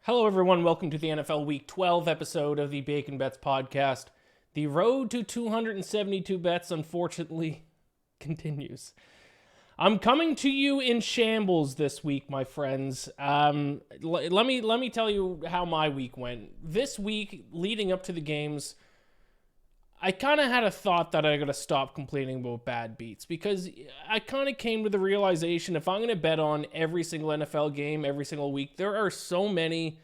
Hello, everyone. Welcome to the NFL Week 12 episode of the Bacon Bets podcast. The road to 272 bets, unfortunately, continues. I'm coming to you in shambles this week, my friends. Let me tell you how my week went. This week, leading up to the games, I kind of had a thought that I got to stop complaining about bad beats because I kind of came to the realization if I'm going to bet on every single NFL game every single week, there are so many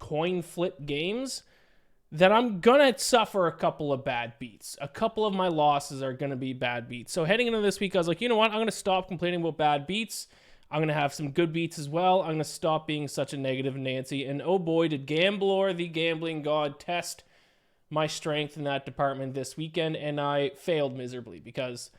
coin flip games that I'm going to suffer a couple of bad beats. A couple of my losses are going to be bad beats. So heading into this week, I was like, you know what? I'm going to stop complaining about bad beats. I'm going to have some good beats as well. I'm going to stop being such a negative Nancy. And oh boy, did Gambler, the gambling god, test my strength in that department this weekend, and I failed miserably because,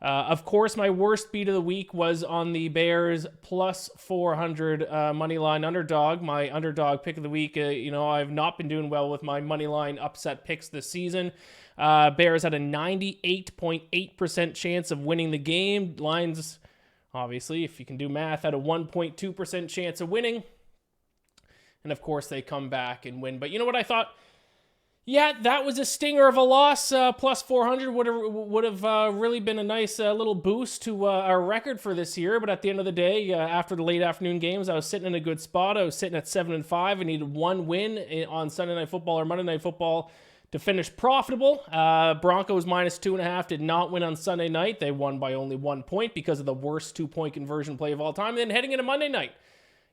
of course, my worst beat of the week was on the Bears plus 400 money line underdog. My underdog pick of the week. I've not been doing well with my money line upset picks this season. Bears had a 98.8% chance of winning the game. Lions, obviously, if you can do math, had a 1.2% chance of winning. And of course, they come back and win. But you know what I thought? Yeah, that was a stinger of a loss. Plus 400 would have really been a nice little boost to our record for this year. But at the end of the day, after the late afternoon games, I was sitting in a good spot. I was sitting at 7-5. I needed one win on Sunday Night Football or Monday Night Football to finish profitable. Broncos minus 2.5 did not win on Sunday night. They won by only 1 point because of the worst 2-point conversion play of all time. And then heading into Monday night,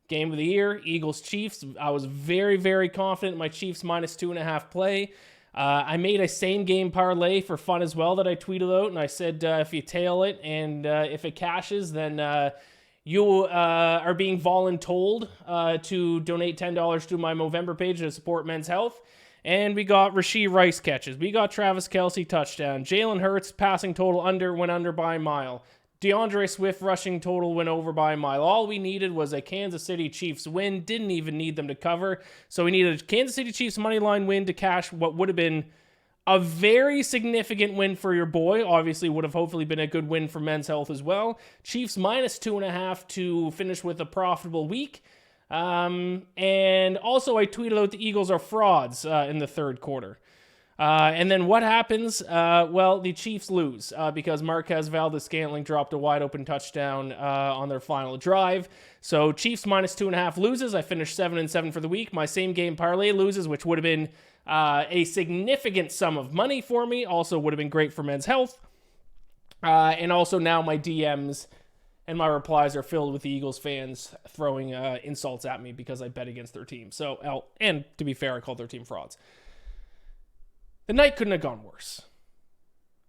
game of the year, Eagles-Chiefs. I was very, very confident in my Chiefs minus 2.5 play. I made a same-game parlay for fun as well that I tweeted out, and I said if you tail it and if it cashes, then you are being voluntold to donate $10 to my Movember page to support men's health. And we got Rashee Rice catches. We got Travis Kelce touchdown. Jalen Hurts passing total went under by a mile. DeAndre Swift rushing total went over by a mile. All we needed was a Kansas City Chiefs win. Didn't even need them to cover. So we needed a Kansas City Chiefs money line win to cash what would have been a very significant win for your boy. Obviously would have hopefully been a good win for men's health as well. Chiefs minus 2.5 to finish with a profitable week. And also I tweeted out the Eagles are frauds in the third quarter. And then what happens? The Chiefs lose because Marquez Valdes-Scantling dropped a wide-open touchdown on their final drive. So Chiefs minus 2.5 loses. I finished 7-7 for the week. My same-game parlay loses, which would have been a significant sum of money for me. Also would have been great for men's health. And also now my DMs and my replies are filled with the Eagles fans throwing insults at me because I bet against their team. And to be fair, I called their team frauds. The night couldn't have gone worse.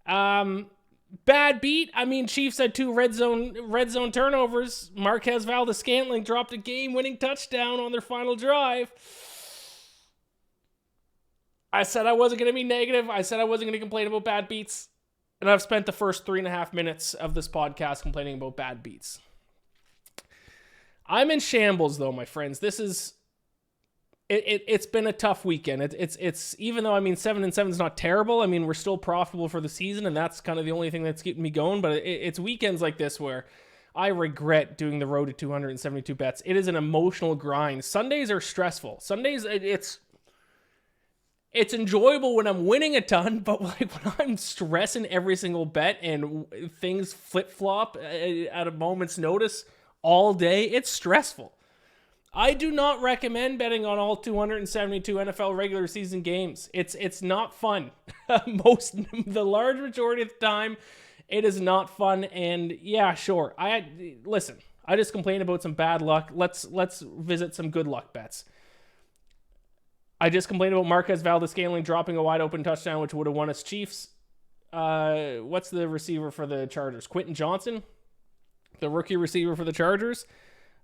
Bad beat. I mean, Chiefs had 2 red zone turnovers. Marquez Valdes-Scantling dropped a game-winning touchdown on their final drive. I said I wasn't going to be negative. I said I wasn't going to complain about bad beats. And I've spent the first 3.5 minutes of this podcast complaining about bad beats. I'm in shambles, though, my friends. This is... It's been a tough weekend. It's even though 7-7 is not terrible. I mean, we're still profitable for the season, and that's kind of the only thing that's keeping me going. But it's weekends like this where I regret doing the road to 272 bets. It is an emotional grind. Sundays are stressful. Sundays it's enjoyable when I'm winning a ton, but like when I'm stressing every single bet and things flip flop at a moment's notice all day, it's stressful. I do not recommend betting on all 272 NFL regular season games. It's not fun. The large majority of the time, it is not fun. And yeah, sure. I just complained about some bad luck. Let's visit some good luck bets. I just complained about Marquez Valdes-Scantling dropping a wide open touchdown, which would have won us Chiefs. What's the receiver for the Chargers? Quentin Johnson, the rookie receiver for the Chargers.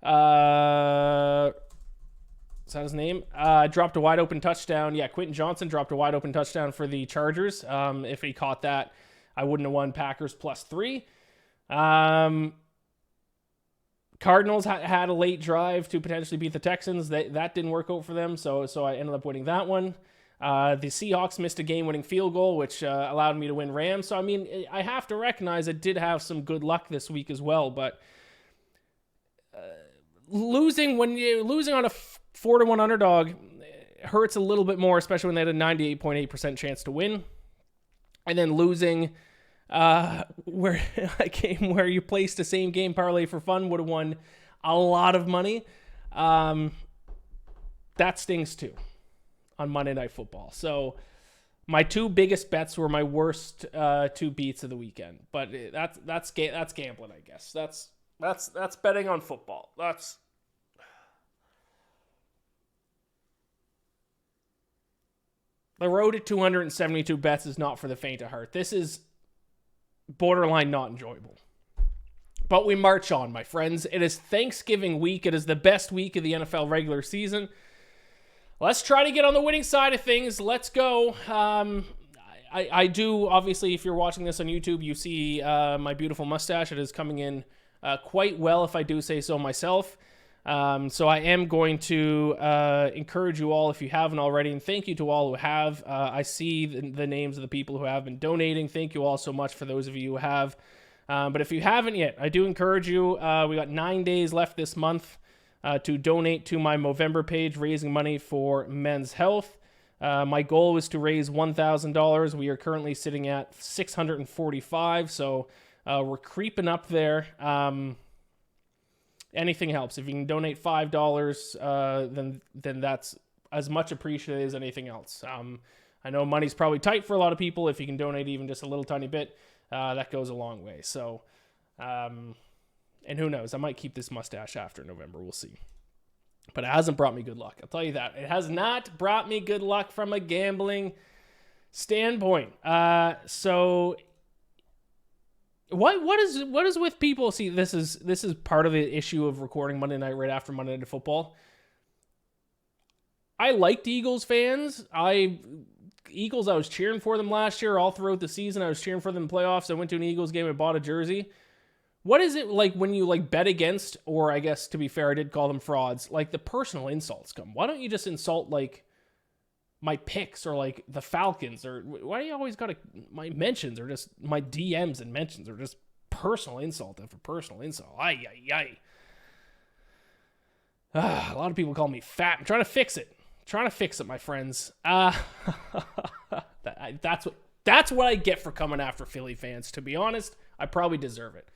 Is that his name? Dropped a wide open touchdown. Yeah, Quentin Johnson dropped a wide open touchdown for the Chargers. If he caught that, I wouldn't have won Packers plus 3. Cardinals had a late drive to potentially beat the Texans. That didn't work out for them, so I ended up winning that one. The Seahawks missed a game-winning field goal, which allowed me to win Rams. So, I mean, I have to recognize I did have some good luck this week as well, but losing on a 4-1 underdog hurts a little bit more, especially when they had a 98.8% chance to win. And then losing where a game where you placed the same game parlay for fun would have won a lot of money. That stings too on Monday Night Football. So my two biggest bets were my worst two beats of the weekend. But that's gambling, I guess. That's betting on football. The road to 272 bets is not for the faint of heart. This is borderline not enjoyable. But we march on, my friends. It is Thanksgiving week. It is the best week of the NFL regular season. Let's try to get on the winning side of things. Let's go. I do, obviously, if you're watching this on YouTube, you see my beautiful mustache. It is coming in quite well, if I do say so myself. So I am going to encourage you all, if you haven't already, and thank you to all who have. I see the names of the people who have been donating. Thank you all so much for those of you who have. But if you haven't yet, I do encourage you. We got 9 days left this month to donate to my Movember page, raising money for men's health. My goal was to raise $1,000. We are currently sitting at $645, so we're creeping up there. Anything helps. If you can donate $5, then that's as much appreciated as anything else. I know money's probably tight for a lot of people. If you can donate even just a little tiny bit, that goes a long way. So, and who knows? I might keep this mustache after November. We'll see. But it hasn't brought me good luck. I'll tell you that. It has not brought me good luck from a gambling standpoint. So what is with people? See, this is part of the issue of recording Monday night right after Monday Night Football. I liked Eagles fans. I was cheering for them last year all throughout the season. I was cheering for them in playoffs. I went to an Eagles game and bought a jersey. What is it like when you bet against, or I guess to be fair, I did call them frauds, the personal insults come? Why don't you just insult my picks or the Falcons, or why do you always gotta, my mentions or just my DMs and mentions are just personal insult after personal insult? A lot of people call me fat. I'm trying to fix it. My friends. That's what I get for coming after Philly fans. To be honest, I probably deserve it.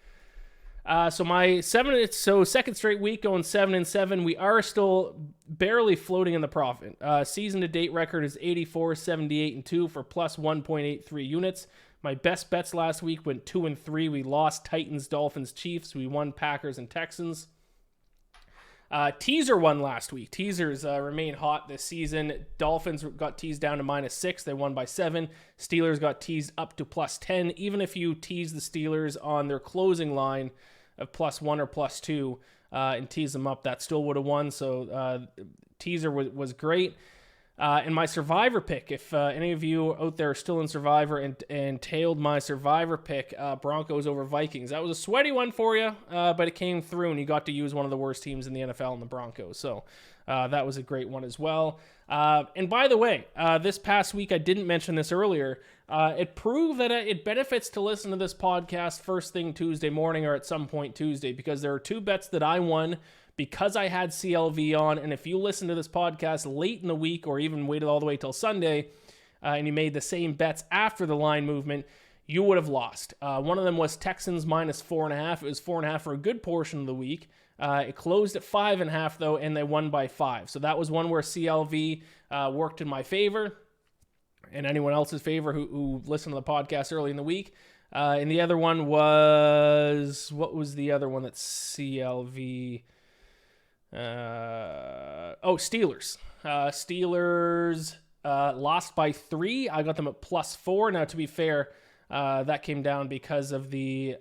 So my second straight week going 7-7. We are still barely floating in the profit. Season to date record is 84, 78, and 2 for plus 1.83 units. My best bets last week went 2-3. We lost Titans, Dolphins, Chiefs. We won Packers and Texans. Teaser won last week. Teasers remain hot this season. Dolphins got teased down to -6. They won by 7. Steelers got teased up to +10. Even if you tease the Steelers on their closing line of +1 or +2 and tease them up, that still would have won. So teaser was great. And my Survivor pick, if any of you out there are still in Survivor and tailed my Survivor pick, Broncos over Vikings. That was a sweaty one for you, but it came through, and you got to use one of the worst teams in the NFL in the Broncos. So that was a great one as well. And by the way, this past week, I didn't mention this earlier, it proved that it benefits to listen to this podcast first thing Tuesday morning or at some point Tuesday, because there are two bets that I won because I had CLV on. And if you listen to this podcast late in the week or even waited all the way till Sunday and you made the same bets after the line movement, you would have lost. One of them was Texans -4.5. It was 4.5 for a good portion of the week. It closed at 5.5 though, and they won by 5. So that was one where CLV worked in my favor and anyone else's favor who listened to the podcast early in the week. And the other one was, what was the other one that CLV... Steelers. Steelers lost by 3. I got them at +4. Now, to be fair, that came down because of the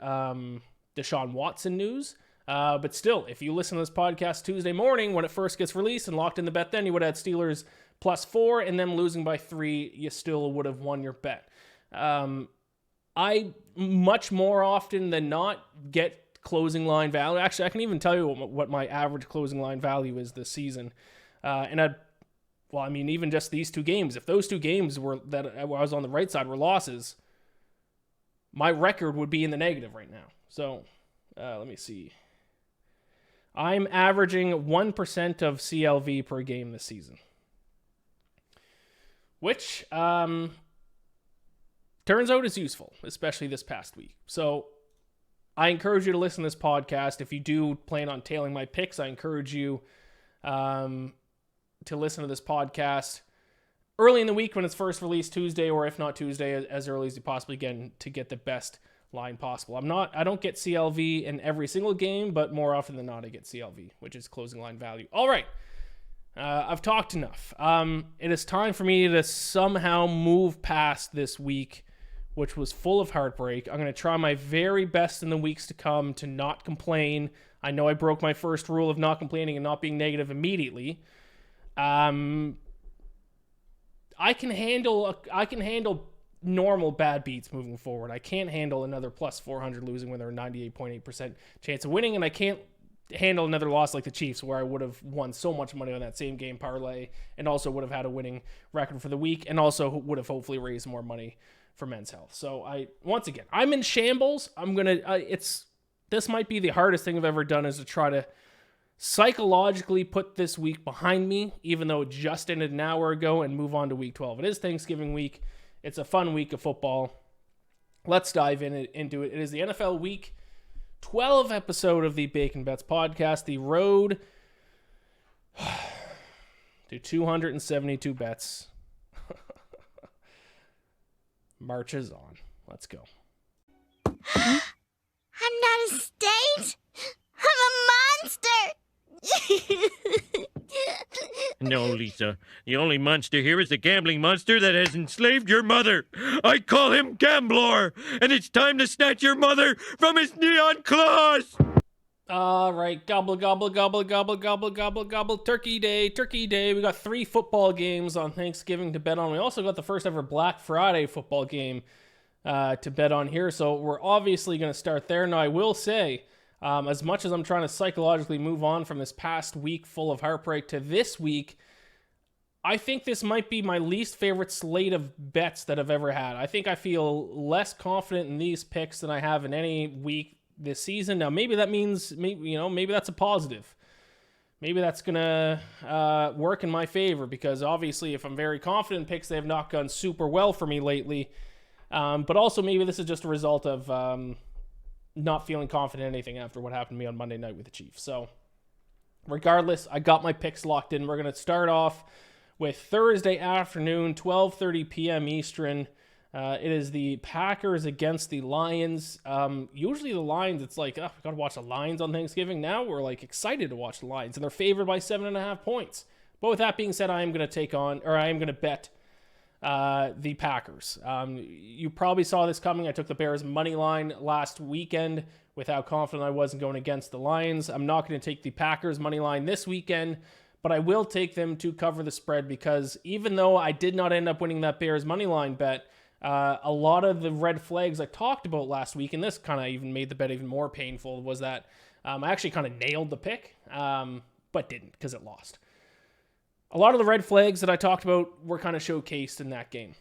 Deshaun Watson news. But still, if you listen to this podcast Tuesday morning when it first gets released and locked in the bet, then you would have had Steelers +4 and them losing by 3. You still would have won your bet. I much more often than not get closing line value. Actually, I can even tell you what my average closing line value is this season. Even just these two games, if those two games that I was on the right side were losses, my record would be in the negative right now. So let me see. I'm averaging 1% of CLV per game this season, which turns out is useful, especially this past week. So I encourage you to listen to this podcast. If you do plan on tailing my picks, I encourage you to listen to this podcast early in the week when it's first released, Tuesday, or if not Tuesday, as early as you possibly can, to get the best line possible. I don't get CLV in every single game, but more often than not, I get CLV, which is closing line value. All right. I've talked enough. It is time for me to somehow move past this week, which was full of heartbreak. I'm going to try my very best in the weeks to come to not complain. I know I broke my first rule of not complaining and not being negative immediately. I can handle normal bad beats moving forward. I can't handle another plus 400 losing when they're a 98.8% chance of winning, and I can't handle another loss like the Chiefs where I would have won so much money on that same game parlay and also would have had a winning record for the week and also would have hopefully raised more money for Men's Health. So I'm in shambles. This might be the hardest thing I've ever done, is to try to psychologically put this week behind me, even though it just ended an hour ago, and move on to week 12. It is Thanksgiving week. It's a fun week of football. Let's dive into it. It is the NFL Week 12 episode of the Bacon Bets podcast. The road to 272 bets marches on. Let's go. I'm not a state. I'm a monster. No, Lisa. The only monster here is the gambling monster that has enslaved your mother. I call him Gamblor, and it's time to snatch your mother from his neon claws. All right, gobble, gobble, gobble, gobble, gobble, gobble, gobble. Turkey Day, Turkey Day. We got 3 football games on Thanksgiving to bet on. We also got the first ever Black Friday football game to bet on here, so we're obviously going to start there. Now, I will say, as much as I'm trying to psychologically move on from this past week full of heartbreak to this week, I think this might be my least favorite slate of bets that I've ever had. I think I feel less confident in these picks than I have in any week this season. Now, maybe that means, maybe that's a positive. Maybe that's going to work in my favor, because obviously if I'm very confident in picks, they have not gone super well for me lately. But also maybe this is just a result of not feeling confident in anything after what happened to me on Monday night with the Chiefs. So regardless, I got my picks locked in. We're going to start off with Thursday afternoon, 12:30 p.m. Eastern. It is the Packers against the Lions. Usually the Lions, it's like, we got to watch the Lions on Thanksgiving. Now we're like excited to watch the Lions, and they're favored by 7.5 points. But with that being said, I am going to bet the Packers. You probably saw this coming. I took the Bears money line last weekend with how confident I was in going against the Lions. I'm not going to take the Packers money line this weekend, but I will take them to cover the spread, because even though I did not end up winning that Bears money line bet, a lot of the red flags I talked about last week, and this kind of even made the bet even more painful, was that I actually kind of nailed the pick, but didn't, because it lost. A lot of the red flags that I talked about were kind of showcased in that game.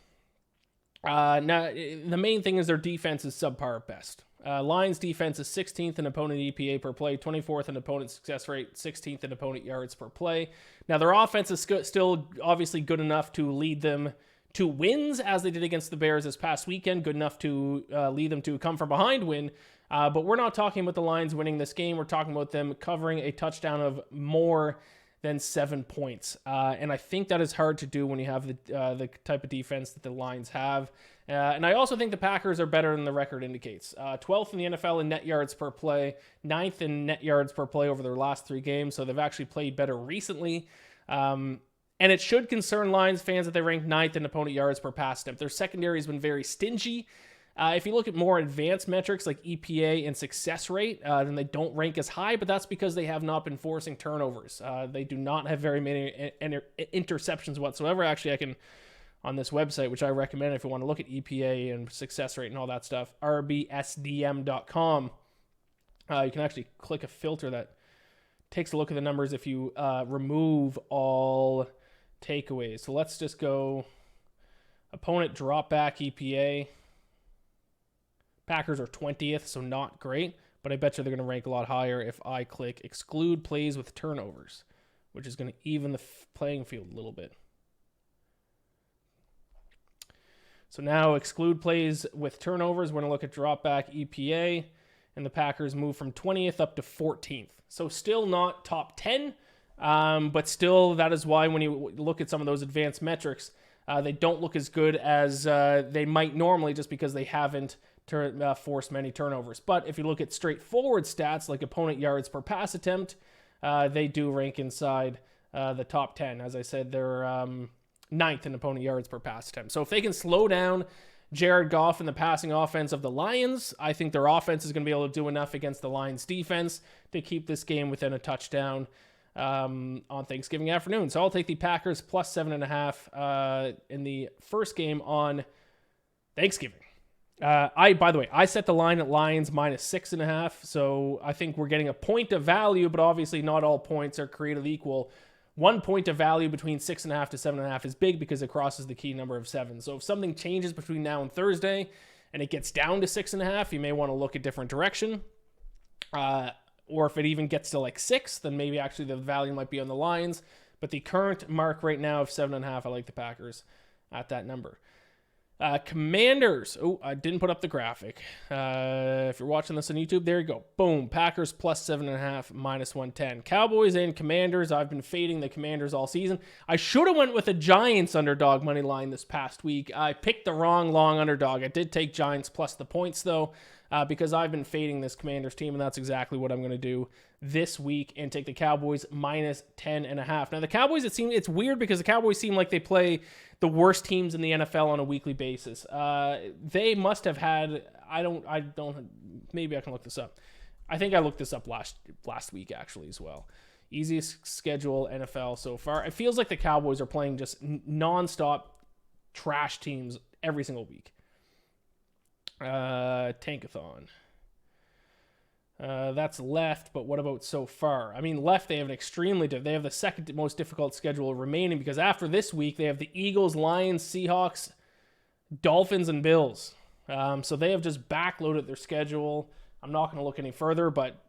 Now, the main thing is their defense is subpar at best. Lions defense is 16th in opponent EPA per play, 24th in opponent success rate, 16th in opponent yards per play. Now, their offense is still obviously good enough to lead them to wins, as they did against the Bears this past weekend, good enough to lead them to a come-from-behind win. But we're not talking about the Lions winning this game. We're talking about them covering a touchdown of more than 7 points. And I think that is hard to do when you have the type of defense that the Lions have. And I also think the Packers are better than the record indicates. 12th in the NFL in net yards per play, 9th in net yards per play over their last 3 games. So they've actually played better recently. And it should concern Lions fans that they rank 9th in opponent yards per pass attempt. Their secondary has been very stingy. If you look at more advanced metrics like EPA and success rate, then they don't rank as high, but that's because they have not been forcing turnovers. They do not have very many interceptions whatsoever. Actually, I can, on this website, which I recommend if you want to look at EPA and success rate and all that stuff, rbsdm.com, you can actually click a filter that takes a look at the numbers if you remove all takeaways. So let's just go opponent drop back EPA. Packers are 20th, so not great. but I bet you they're going to rank a lot higher if I click exclude plays with turnovers, which is going to even the playing field a little bit. So now exclude plays with turnovers. We're going to look at drop back EPA, and the Packers move from 20th up to 14th. So still not top 10, but still that is why when you look at some of those advanced metrics, they don't look as good as they might normally just because they haven't forced many turnovers. But if you look at straightforward stats like opponent yards per pass attempt, they do rank inside the top 10. As I said, they're ninth in opponent yards per pass attempt. So if they can slow down Jared Goff and the passing offense of the Lions, I think their offense is going to be able to do enough against the Lions defense to keep this game within a touchdown on Thanksgiving afternoon. So I'll take the Packers plus 7.5 in the first game on Thanksgiving. By the way, I set the line at Lions minus 6.5. So I think we're getting a point of value, but obviously not all points are created equal. 1 point of value between 6.5 to 7.5 is big because it crosses the key number of 7. So if something changes between now and Thursday and it gets down to 6.5, you may want to look a different direction. Or if it even gets to like 6, then maybe actually the value might be on the Lions. But the current mark right now of 7.5, I like the Packers at that number. Commanders. Oh, I didn't put up the graphic. If you're watching this on YouTube, there you go. Boom. Packers plus 7.5, minus 110. Cowboys and Commanders. I've been fading the Commanders all season. I should have went with a Giants underdog money line this past week. I picked the wrong long underdog. I did take Giants plus the points, though, because I've been fading this Commanders team, and that's exactly what I'm going to do this week and take the Cowboys minus 10.5. Now, the Cowboys, it's weird because the Cowboys seem like they play the worst teams in the NFL on a weekly basis. They must have had, maybe I can look this up. I think I looked this up last week actually as well. Easiest schedule NFL so far. It feels like the Cowboys are playing just nonstop trash teams every single week. Tankathon. That's left, but what about so far? I mean, left, they have they have the second most difficult schedule remaining because after this week, they have the Eagles, Lions, Seahawks, Dolphins, and Bills. So they have just backloaded their schedule. I'm not going to look any further, but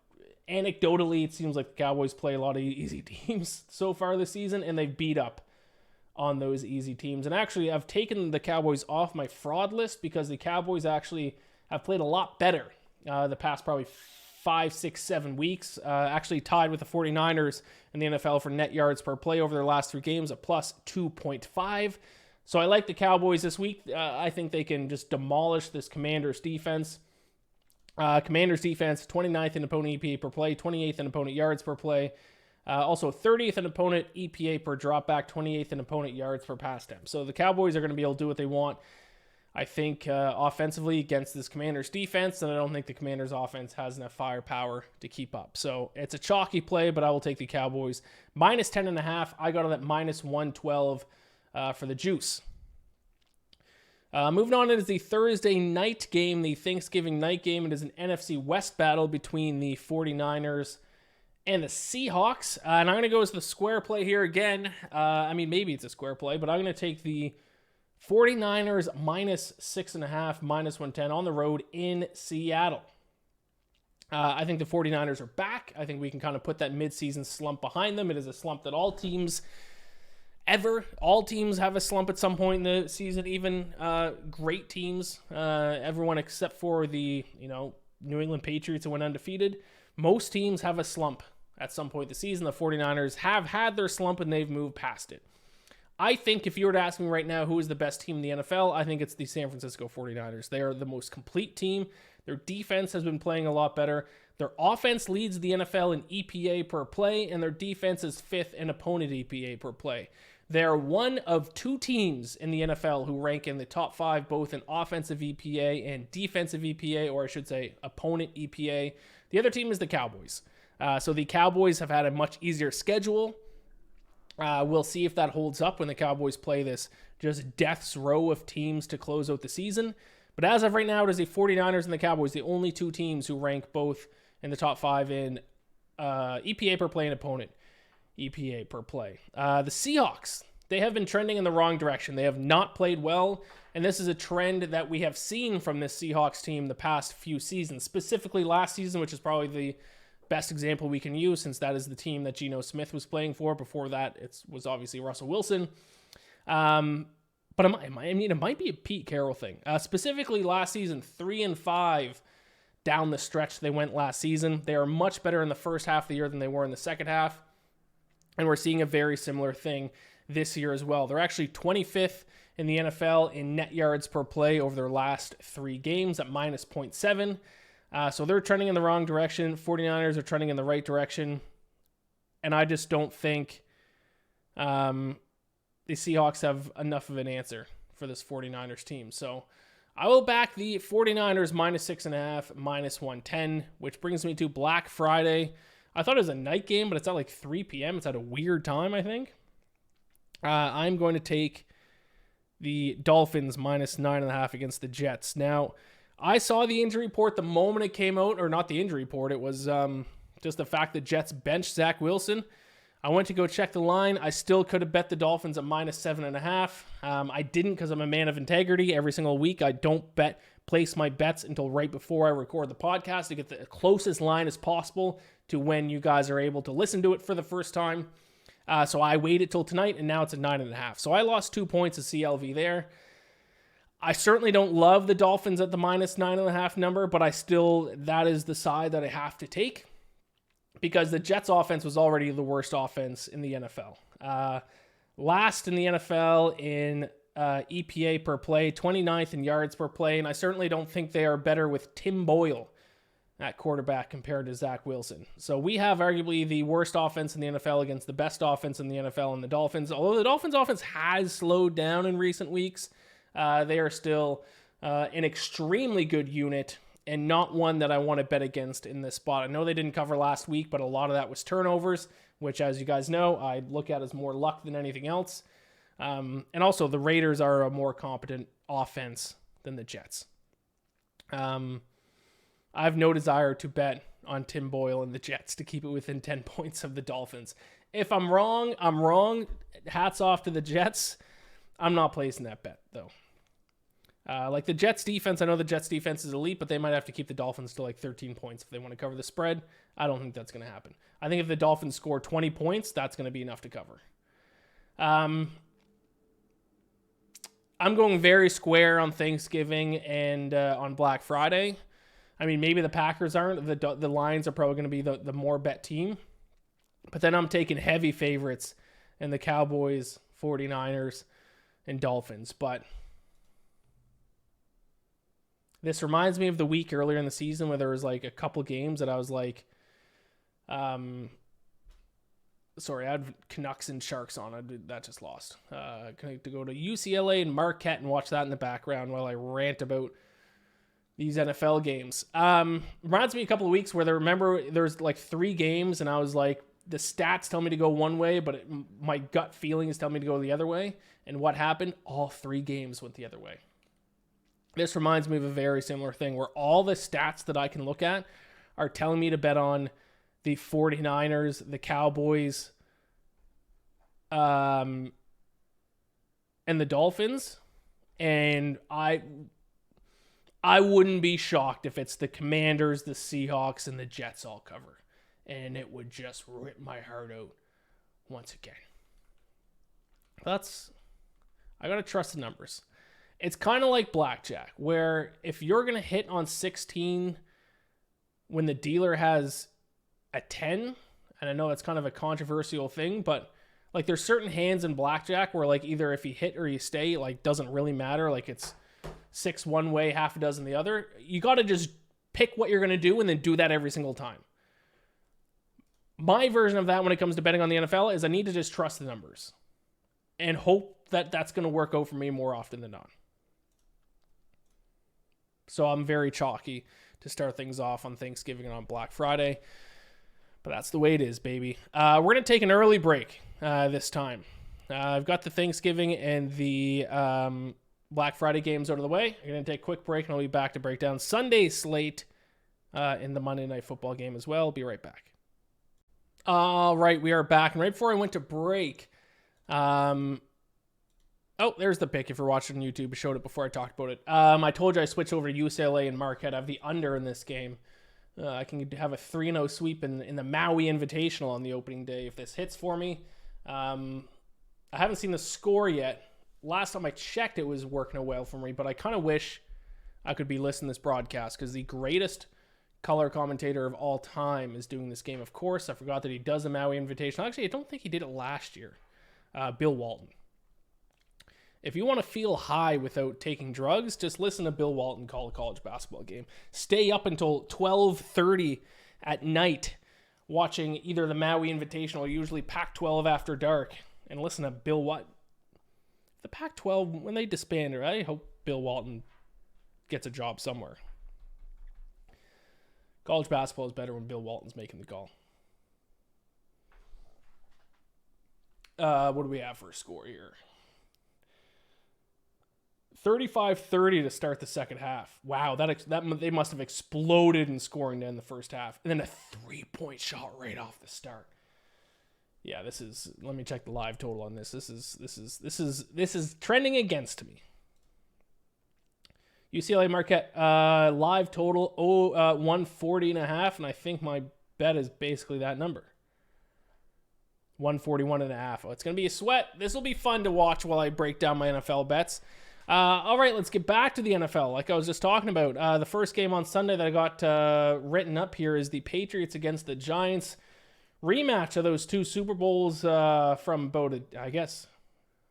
anecdotally, it seems like the Cowboys play a lot of easy teams so far this season, and they've beat up on those easy teams. And actually, I've taken the Cowboys off my fraud list because the Cowboys actually have played a lot better the past probably 5, 6, 7 weeks. Actually tied with the 49ers in the NFL for net yards per play over their last 3 games, a plus 2.5. So I like the Cowboys this week. I think they can just demolish this Commanders defense. Commanders defense, 29th in opponent EPA per play, 28th in opponent yards per play. Also 30th in opponent EPA per dropback, 28th in opponent yards per pass attempt. So the Cowboys are going to be able to do what they want, I think, offensively against this Commanders defense, and I don't think the Commanders offense has enough firepower to keep up. So it's a chalky play, but I will take the Cowboys. Minus 10.5, I got it at minus 112 for the juice. Moving on, it is the Thursday night game, the Thanksgiving night game. It is an NFC West battle between the 49ers and the Seahawks. And I'm going to go as the square play here again. I mean, maybe it's a square play, but I'm going to take the 49ers minus 6.5, minus 110 on the road in Seattle. I think the 49ers are back. I think we can kind of put that midseason slump behind them. It is a slump that all teams have a slump at some point in the season, even great teams, everyone except for the New England Patriots who went undefeated. Most teams have a slump at some point in the season. The 49ers have had their slump and they've moved past it. I think if you were to ask me right now who is the best team in the NFL, I think it's the San Francisco 49ers. They are the most complete team. Their defense has been playing a lot better. Their offense leads the NFL in EPA per play, and their defense is 5th in opponent EPA per play. They're one of 2 teams in the NFL who rank in the top 5, both in offensive EPA and defensive EPA, or I should say opponent EPA. The other team is the Cowboys. So the Cowboys have had a much easier schedule. We'll see if that holds up when the Cowboys play this just death's row of teams to close out the season. But as of right now, it is the 49ers and the Cowboys, the only 2 teams who rank both in the top 5 in EPA per play and opponent EPA per play. The Seahawks, They have been trending in the wrong direction. They have not played well, and this is a trend that we have seen from this Seahawks team the past few seasons, specifically last season, which is probably the best example we can use since that is the team that Geno Smith was playing for. Before that, it was obviously Russell Wilson. But it might be a Pete Carroll thing. Specifically last season, 3-5 down the stretch they went last season. They are much better in the first half of the year than they were in the second half. And we're seeing a very similar thing this year as well. They're actually 25th in the NFL in net yards per play over their last 3 games at minus 0.7. So they're trending in the wrong direction. 49ers are trending in the right direction. And I just don't think the Seahawks have enough of an answer for this 49ers team. So I will back the 49ers minus 6.5, minus 110, which brings me to Black Friday. I thought it was a night game, but it's at like 3 p.m. It's at a weird time, I think. I'm going to take the Dolphins minus 9.5 against the Jets. Now, I saw the injury report the moment it came out, or not the injury report. It was just the fact that Jets benched Zach Wilson. I went to go check the line. I still could have bet the Dolphins at minus 7.5. I didn't because I'm a man of integrity. Every single week, I don't place my bets until right before I record the podcast to get the closest line as possible to when you guys are able to listen to it for the first time. So I waited till tonight, and now it's at 9.5. So I lost 2 points of CLV there. I certainly don't love the Dolphins at the minus 9.5 number, but that is the side that I have to take because the Jets offense was already the worst offense in the NFL. Last in the NFL in EPA per play, 29th in yards per play, and I certainly don't think they are better with Tim Boyle at quarterback compared to Zach Wilson. So we have arguably the worst offense in the NFL against the best offense in the NFL and the Dolphins. Although the Dolphins offense has slowed down in recent weeks, they are still an extremely good unit and not one that I want to bet against in this spot. I know they didn't cover last week, but a lot of that was turnovers, which, as you guys know, I look at as more luck than anything else. And also, the Raiders are a more competent offense than the Jets. I have no desire to bet on Tim Boyle and the Jets to keep it within 10 points of the Dolphins. If I'm wrong, I'm wrong. Hats off to the Jets. I'm not placing that bet, though. Like the Jets defense, I know the Jets defense is elite, but they might have to keep the Dolphins to like 13 points if they want to cover the spread. I don't think that's going to happen. I think if the Dolphins score 20 points, that's going to be enough to cover. I'm going very square on Thanksgiving and on Black Friday. I mean, maybe the Packers aren't. The Lions are probably going to be the more bet team. But then I'm taking heavy favorites in the Cowboys, 49ers, and Dolphins. But this reminds me of the week earlier in the season where there was like a couple games that I was like, sorry, I had Canucks and Sharks on. That just lost. To go to UCLA and Marquette and watch that in the background while I rant about these NFL games. Reminds me a couple of weeks where there's like 3 games and I was like, the stats tell me to go one way, but my gut feelings tell me to go the other way. And what happened? All 3 games went the other way. This reminds me of a very similar thing where all the stats that I can look at are telling me to bet on the 49ers, the Cowboys, and the Dolphins. And I wouldn't be shocked if it's the Commanders, the Seahawks, and the Jets all cover. And it would just rip my heart out once again. I got to trust the numbers. It's kind of like blackjack, where if you're going to hit on 16 when the dealer has a 10, and I know that's kind of a controversial thing, but like there's certain hands in blackjack where like either if you hit or you stay, like doesn't really matter. Like it's 6 one way, half a dozen the other. You got to just pick what you're going to do and then do that every single time. My version of that when it comes to betting on the NFL is I need to just trust the numbers and hope that that's going to work out for me more often than not. So I'm very chalky to start things off on Thanksgiving and on Black Friday. But that's the way it is, baby. We're going to take an early break this time. I've got the Thanksgiving and the Black Friday games out of the way. I'm going to take a quick break, and I'll be back to break down Sunday's slate in the Monday Night Football game as well. Be right back. All right, we are back. And right before I went to break, Oh, there's the pick. If you're watching on YouTube, I showed it before I talked about it. I told you I switched over to UCLA and Marquette. I have the under in this game. I can have a 3-0 sweep in the Maui Invitational on the opening day if this hits for me. I haven't seen the score yet. Last time I checked, it was working out well for me, but I kind of wish I could be listening to this broadcast because the greatest color commentator of all time is doing this game. Of course, I forgot that he does the Maui Invitational. Actually, I don't think he did it last year. Bill Walton. If you want to feel high without taking drugs, just listen to Bill Walton call a college basketball game. Stay up until 12:30 at night watching either the Maui Invitational or usually Pac-12 after dark and listen to Bill Walton. The Pac-12, when they disbanded, I hope Bill Walton gets a job somewhere. College basketball is better when Bill Walton's making the call. What do we have for a score here? 35-30 to start the second half. Wow, that they must have exploded in scoring in the first half. And then a 3-point shot right off the start. Yeah, this is, let me check the live total on this. This is trending against me. UCLA Marquette live total 140.5, and I think my bet is basically that number. 141.5. Oh, it's going to be a sweat. This will be fun to watch while I break down my NFL bets. All right, let's get back to the NFL. Like I was just talking about, the first game on Sunday that I got written up here is the Patriots against the Giants. Rematch of those two Super Bowls from about, I guess,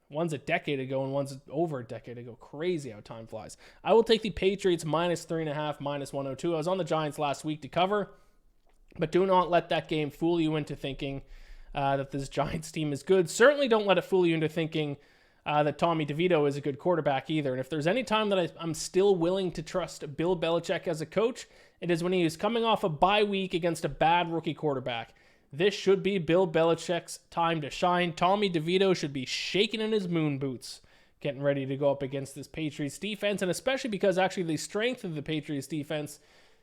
one's a decade ago and one's over a decade ago. Crazy how time flies. I will take the Patriots -3.5, -102. I was on the Giants last week to cover, but do not let that game fool you into thinking that this Giants team is good. Certainly don't let it fool you into thinking that Tommy DeVito is a good quarterback either. And if there's any time that I'm still willing to trust Bill Belichick as a coach, it is when he is coming off a bye week against a bad rookie quarterback. This should be Bill Belichick's time to shine. Tommy DeVito should be shaking in his moon boots, getting ready to go up against this Patriots defense, and especially because actually the strength of the Patriots defense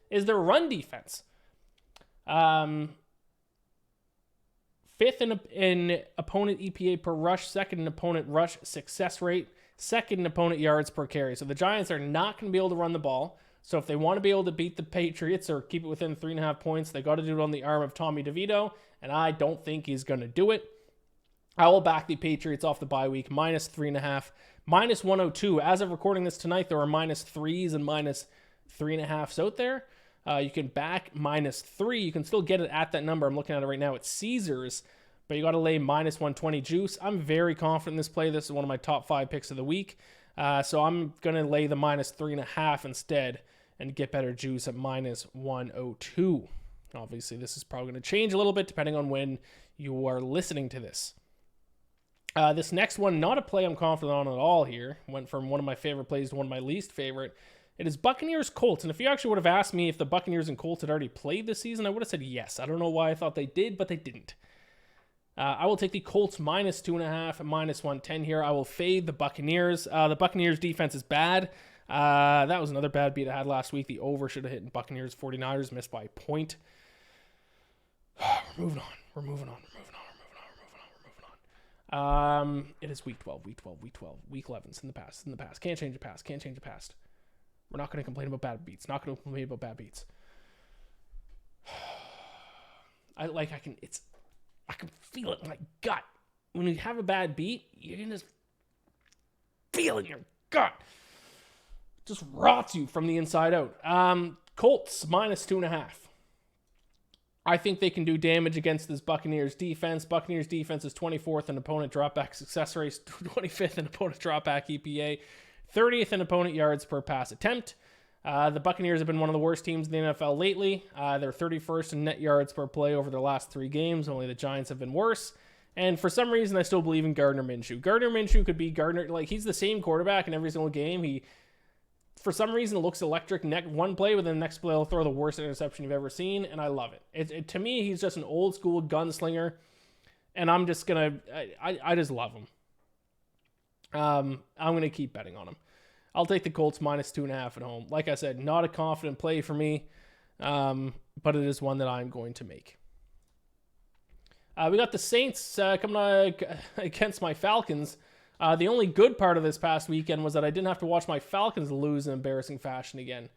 is their run defense. Fifth in opponent EPA per rush, second in opponent rush success rate, second in opponent yards per carry. So the Giants are not going to be able to run the ball. So if they want to be able to beat the Patriots or keep it within 3.5 points, they got to do it on the arm of Tommy DeVito, and I don't think he's going to do it. I will back the Patriots off the bye week, -3.5, -102. As of recording this tonight, there are -3s and -3.5s out there. You can back -3. You can still get it at that number. I'm looking at it right now. It's Caesars, but you got to lay -120 juice. I'm very confident in this play. This is one of my top 5 picks of the week. So I'm going to lay the -3.5 instead and get better juice at -102. Obviously, this is probably going to change a little bit depending on when you are listening to this. This next one, not a play I'm confident on at all here. Went from one of my favorite plays to one of my least favorite. It is Buccaneers Colts. And if you actually would have asked me if the Buccaneers and Colts had already played this season, I would have said yes. I don't know why I thought they did, but they didn't. I will take the Colts -2.5 and -110 here. I will fade the Buccaneers. The Buccaneers defense is bad. That was another bad beat I had last week. The over should have hit in Buccaneers 49ers, missed by a point. We're moving on. It is week 12. Week 11's in the past. Can't change the past. We're not going to complain about bad beats. I can feel it in my gut. When you have a bad beat, you can just feel it in your gut. It just rots you from the inside out. Colts -2.5. I think they can do damage against this Buccaneers defense. Buccaneers defense is 24th in opponent dropback success rate, 25th in opponent dropback EPA, 30th in opponent yards per pass attempt. The Buccaneers have been one of the worst teams in the NFL lately. They're 31st in net yards per play over their last 3 games. Only the Giants have been worse. And for some reason, I still believe in Gardner Minshew. Gardner Minshew could be Gardner. Like, he's the same quarterback in every single game. He, for some reason, looks electric. One play, but then the next play, he'll throw the worst interception you've ever seen. And I love it. To me, he's just an old school gunslinger. And I'm just going to, I just love him. I'm going to keep betting on him. I'll take the Colts -2.5 at home. Like I said, not a confident play for me, but it is one that I'm going to make. We got the Saints coming against my Falcons. The only good part of this past weekend was that I didn't have to watch my Falcons lose in embarrassing fashion again.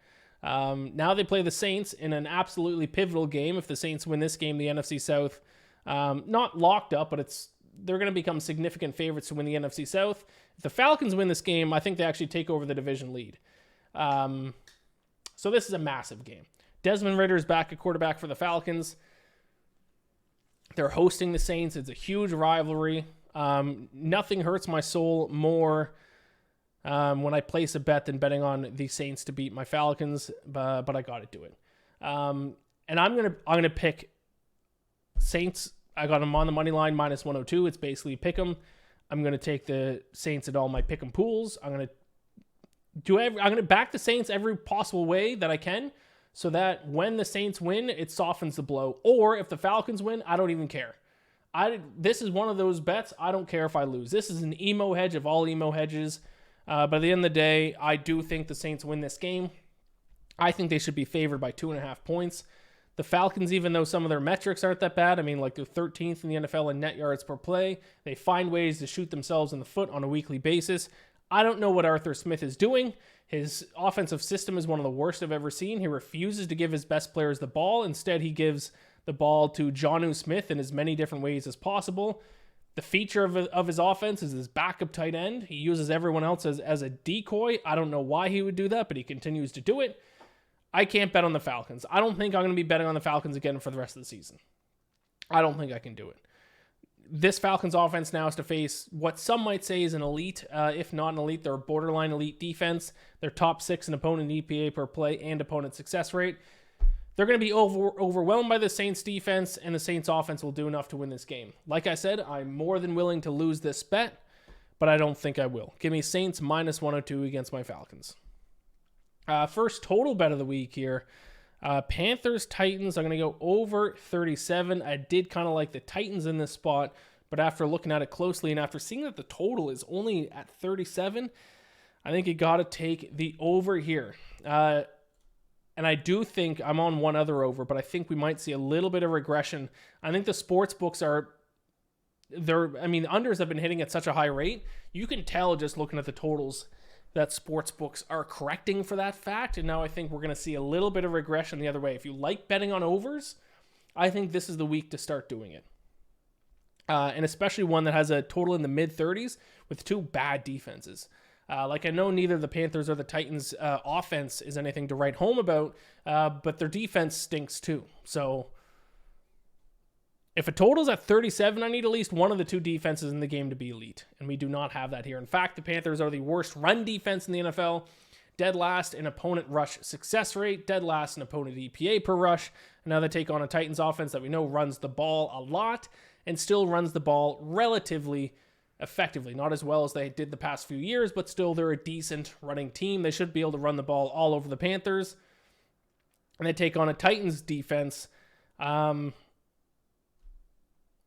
Now they play the Saints in an absolutely pivotal game. If the Saints win this game, the NFC South, not locked up, but they're going to become significant favorites to win the NFC South. If the Falcons win this game, I think they actually take over the division lead. So this is a massive game. Desmond Ridder is back at quarterback for the Falcons. They're hosting the Saints. It's a huge rivalry. Nothing hurts my soul more when I place a bet than betting on the Saints to beat my Falcons, but I got to do it. And I'm gonna pick Saints. I got them on the money line minus 102. It's basically pick 'em. I'm gonna take the Saints at all my pick 'em pools. I'm gonna back the Saints every possible way that I can, so that when the Saints win, it softens the blow. Or if the Falcons win, I don't even care. This is one of those bets. I don't care if I lose. This is an emo hedge of all emo hedges. But at the end of the day, I do think the Saints win this game. I think they should be favored by 2.5 points. The Falcons, even though some of their metrics aren't that bad, I mean, like they're 13th in the NFL in net yards per play. They find ways to shoot themselves in the foot on a weekly basis. I don't know what Arthur Smith is doing. His offensive system is one of the worst I've ever seen. He refuses to give his best players the ball. Instead, he gives the ball to Jonnu Smith in as many different ways as possible. The feature of his offense is his backup tight end. He uses everyone else as a decoy. I don't know why he would do that, but he continues to do it. I can't bet on the Falcons. I don't think I'm going to be betting on the Falcons again for the rest of the season. I don't think I can do it. This Falcons offense now has to face what some might say is an elite, if not an elite, they're a borderline elite defense. They're top 6 in opponent EPA per play and opponent success rate. They're going to be overwhelmed by the Saints defense, and the Saints offense will do enough to win this game. Like I said, I'm more than willing to lose this bet, but I don't think I will. Give me Saints minus 102 against my Falcons. First total bet of the week here. Panthers, Titans, I'm going to go over 37. I did kind of like the Titans in this spot, but after looking at it closely and after seeing that the total is only at 37, I think you got to take the over here. And I do think I'm on one other over, but I think we might see a little bit of regression. I think the sports books unders have been hitting at such a high rate. You can tell just looking at the totals that sports books are correcting for that fact. And now I think we're going to see a little bit of regression the other way. If you like betting on overs, I think this is the week to start doing it. And especially one that has a total in the mid-30s with two bad defenses. I know neither the Panthers or the Titans' offense is anything to write home about, but their defense stinks too. So if a total's at 37, I need at least one of the two defenses in the game to be elite, and we do not have that here. In fact, the Panthers are the worst run defense in the NFL, dead last in opponent rush success rate, dead last in opponent EPA per rush. And now they take on a Titans offense that we know runs the ball a lot and still runs the ball relatively effectively. Not as well as they did the past few years, but still they're a decent running team. They should be able to run the ball all over the Panthers. And they take on a Titans defense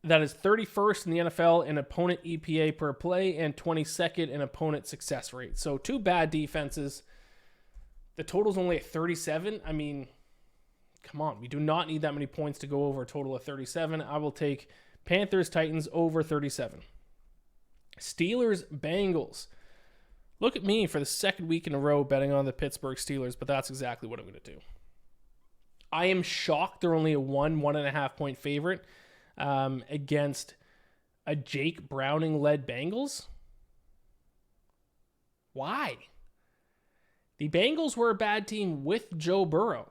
that is 31st in the NFL in opponent EPA per play and 22nd in opponent success rate. So two bad defenses. The total's only at 37. I mean, come on. We do not need that many points to go over a total of 37. I will take Panthers, Titans over 37. Steelers, Bengals. Look at me for the second week in a row betting on the Pittsburgh Steelers, but that's exactly what I'm going to do. I am shocked they're only a 1.5 point favorite against a Jake Browning-led Bengals. Why? The Bengals were a bad team with Joe Burrow,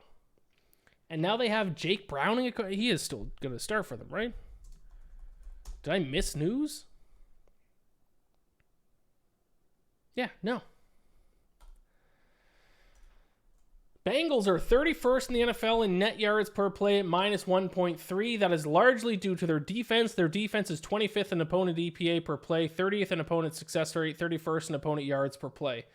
and now they have Jake Browning. He is still going to start for them, right? Did I miss news? Yeah, no. Bengals are 31st in the NFL in net yards per play at minus 1.3. That is largely due to their defense. Their defense is 25th in opponent EPA per play, 30th in opponent success rate, 31st in opponent yards per play.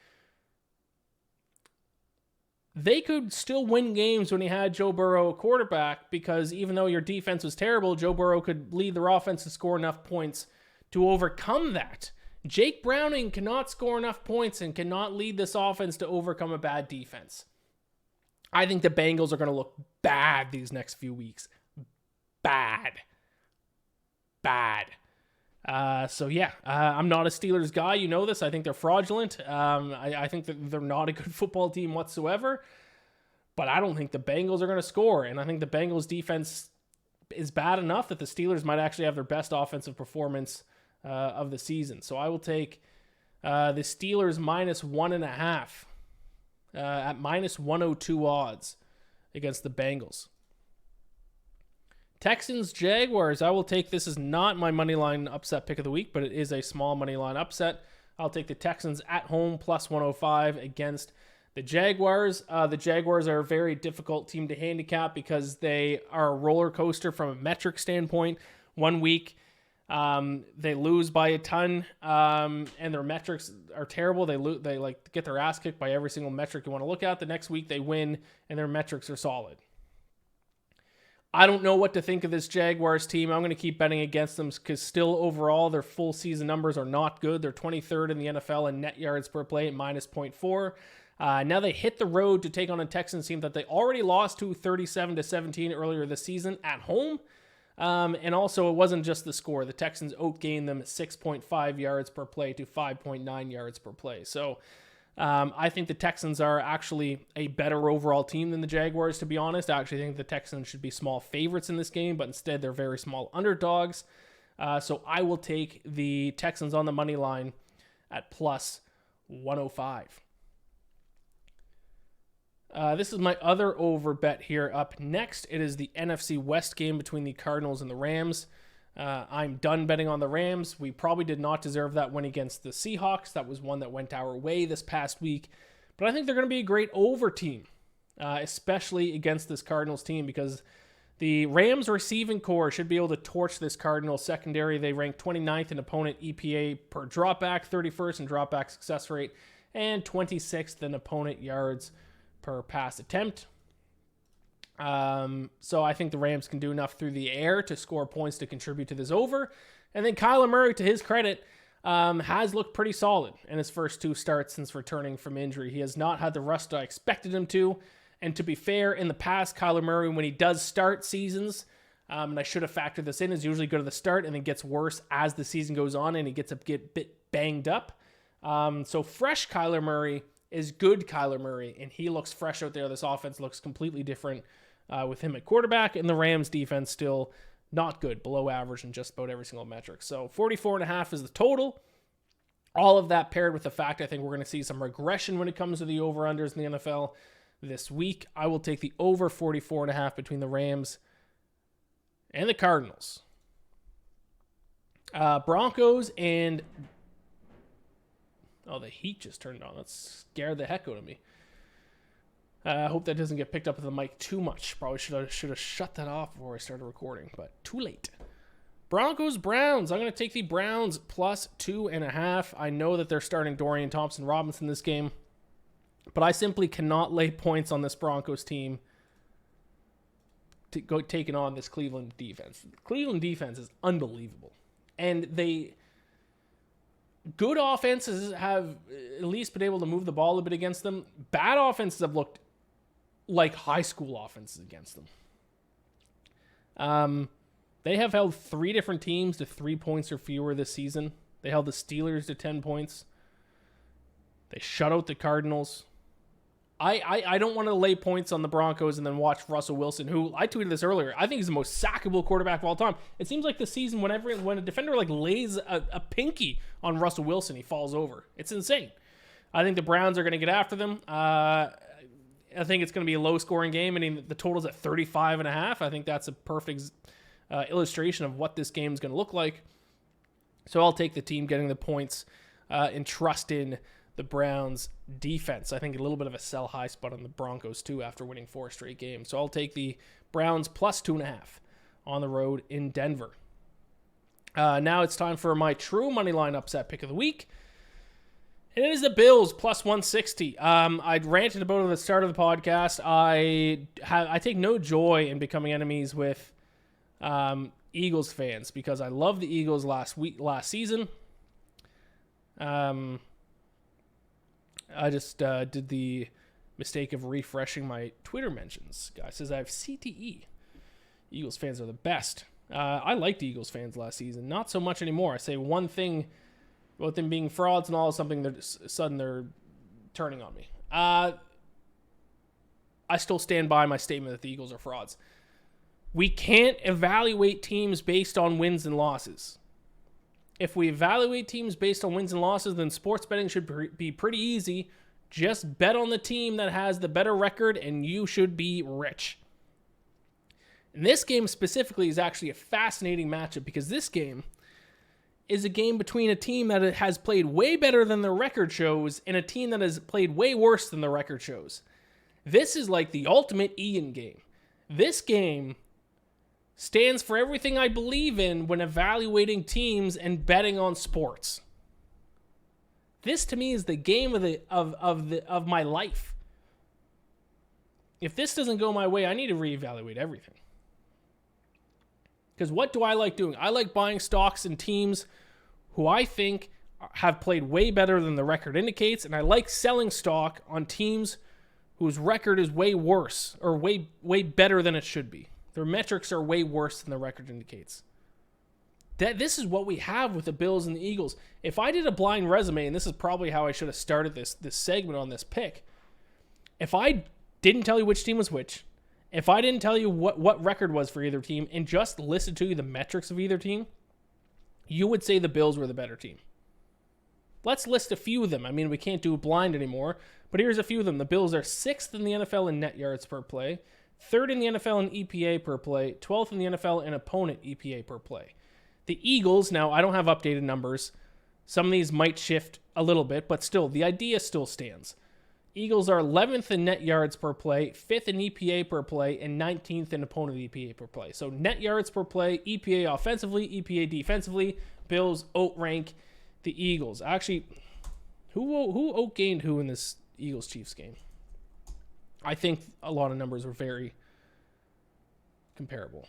They could still win games when he had Joe Burrow quarterback, because even though your defense was terrible, Joe Burrow could lead their offense to score enough points to overcome that. Jake Browning cannot score enough points and cannot lead this offense to overcome a bad defense. I think the Bengals are going to look bad these next few weeks. Bad. I'm not a Steelers guy. You know this. I think they're fraudulent. I think that they're not a good football team whatsoever. But I don't think the Bengals are going to score. And I think the Bengals defense is bad enough that the Steelers might actually have their best offensive performance of the season. So I will take the Steelers minus 1.5 at minus 102 odds against the Bengals. Texans, Jaguars. I will take, this is not my money line upset pick of the week, but it is a small money line upset. I'll take the Texans at home plus 105 against the Jaguars. The Jaguars are a very difficult team to handicap because they are a roller coaster from a metric standpoint. 1 week, they lose by a ton, and their metrics are terrible. They like get their ass kicked by every single metric you want to look at. The next week they win, and their metrics are solid. I don't know what to think of this Jaguars team. I'm going to keep betting against them because still overall their full season numbers are not good. They're 23rd in the NFL in net yards per play at minus 0.4. Now they hit the road to take on a Texans team that they already lost to 37-17 earlier this season at home. And also it wasn't just the score. The Texans outgained them 6.5 yards per play to 5.9 yards per play. So I think the Texans are actually a better overall team than the Jaguars, to be honest. I actually think the Texans should be small favorites in this game, but instead they're very small underdogs. So I will take the Texans on the money line at plus 105. This is my other over bet here. Up next, it is the NFC West game between the Cardinals and the Rams. I'm done betting on the Rams. We probably did not deserve that win against the Seahawks. That was one that went our way this past week. But I think they're going to be a great over team, especially against this Cardinals team, because the Rams receiving core should be able to torch this Cardinals secondary. They rank 29th in opponent EPA per dropback, 31st in dropback success rate, and 26th in opponent yards per pass attempt. So I think the Rams can do enough through the air to score points to contribute to this over. And then Kyler Murray, to his credit, has looked pretty solid in his first 2 starts since returning from injury. He has not had the rust I expected him to. And to be fair, in the past, Kyler Murray, when he does start seasons, and I should have factored this in, is usually good at the start and then gets worse as the season goes on and he gets a bit banged up. So fresh Kyler Murray is good Kyler Murray, and he looks fresh out there. This offense looks completely different with him at quarterback, and the Rams defense still not good, below average in just about every single metric. So 44.5 is the total. All of that paired with the fact I think we're going to see some regression when it comes to the over-unders in the NFL this week. I will take the over 44.5 between the Rams and the Cardinals. Broncos and... Oh, the heat just turned on. That scared the heck out of me. I hope that doesn't get picked up with the mic too much. Probably should have shut that off before I started recording, but too late. Broncos, Browns. I'm going to take the Browns plus 2.5. I know that they're starting Dorian Thompson-Robinson this game, but I simply cannot lay points on this Broncos team to go taking on this Cleveland defense. The Cleveland defense is unbelievable, and good offenses have at least been able to move the ball a bit against them. Bad offenses have looked like high school offenses against them. They have held 3 different teams to 3 points or fewer this season. They held the Steelers to 10 points. They shut out the Cardinals. I don't want to lay points on the Broncos and then watch Russell Wilson, who I tweeted this earlier. I think he's the most sackable quarterback of all time. It seems like this season, when a defender lays a pinky on Russell Wilson, he falls over. It's insane. I think the Browns are going to get after them. I think it's going to be a low-scoring game. I mean, the total's at 35.5. I think that's a perfect illustration of what this game is going to look like. So I'll take the team getting the points and trust in the Browns' defense. I think a little bit of a sell high spot on the Broncos, too, after winning 4 straight games. So I'll take the Browns plus 2.5 on the road in Denver. Now it's time for my true money line upset pick of the week. And it is the Bills plus 160. I ranted about it at the start of the podcast. I take no joy in becoming enemies with Eagles fans because I love the Eagles last season. I just did the mistake of refreshing my Twitter mentions. Guy says I have CTE. Eagles fans are the best. I liked Eagles fans last season. Not so much anymore. I say one thing about them being frauds and all of something sudden they're turning on me. I still stand by my statement that the Eagles are frauds. We can't evaluate teams based on wins and losses. If we evaluate teams based on wins and losses, then sports betting should be pretty easy. Just bet on the team that has the better record and you should be rich. And this game specifically is actually a fascinating matchup because this game is a game between a team that has played way better than the record shows and a team that has played way worse than the record shows. This is like the ultimate Ian game. This game stands for everything I believe in when evaluating teams and betting on sports. This to me is the game of my life. If this doesn't go my way, I need to reevaluate everything. Because what do I like doing? I like buying stocks and teams who I think have played way better than the record indicates, and I like selling stock on teams whose record is way worse or way better than it should be. Their metrics are way worse than the record indicates. This is what we have with the Bills and the Eagles. If I did a blind resume, and this is probably how I should have started this segment on this pick, if I didn't tell you which team was which, if I didn't tell you what record was for either team, and just listed to you the metrics of either team, you would say the Bills were the better team. Let's list a few of them. I mean, we can't do blind anymore, but here's a few of them. The Bills are 6th in the NFL in net yards per play, 3rd in the NFL in EPA per play, 12th in the NFL in opponent EPA per play. The Eagles, now I don't have updated numbers. Some of these might shift a little bit, but still, the idea still stands. Eagles are 11th in net yards per play, 5th in EPA per play, and 19th in opponent EPA per play. So net yards per play, EPA offensively, EPA defensively. Bills outrank the Eagles. Actually, who outgained who in this Eagles-Chiefs game? I think a lot of numbers were very comparable.